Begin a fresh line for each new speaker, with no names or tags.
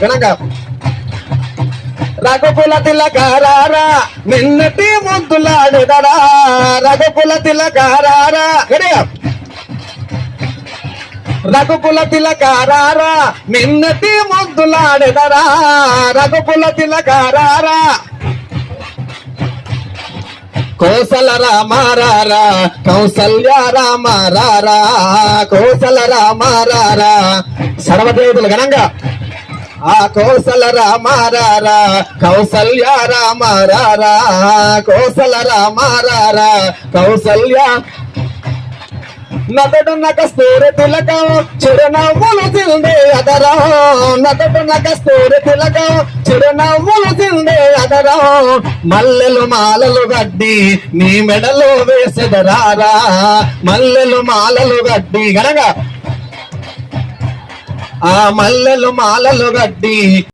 కనుక రఘుకుల తిలకారారా నిన్నటి ముద్దులాడెదరా రఘుకుల తిలకారారా గడిగా రఘుకుల తిలకారారా నిన్నటి ముద్దులాడెదరా రఘుకుల తిలకారారా కోసల రామారారా కౌసల్య రామారారా కోసల రామారారా సర్వదేవులు ఘనంగా ఆ కోసల రామారారా కౌసల్య రామారారా కోసల రామారారా కౌసల్య నతడున్న కస్తూరి తిలకం చిరునవ్వులు తిండే అదరా నతడున్న కస్తూరి తిలకం చిరునవ్వులు తిండే అదరా మల్లెలు మాలలు గడ్డి నీ మెడలో వేసెదరారా మల్లెలు మాలలు గడ్డి గనగా ఆ మల్లెలు మాలలు గడ్డి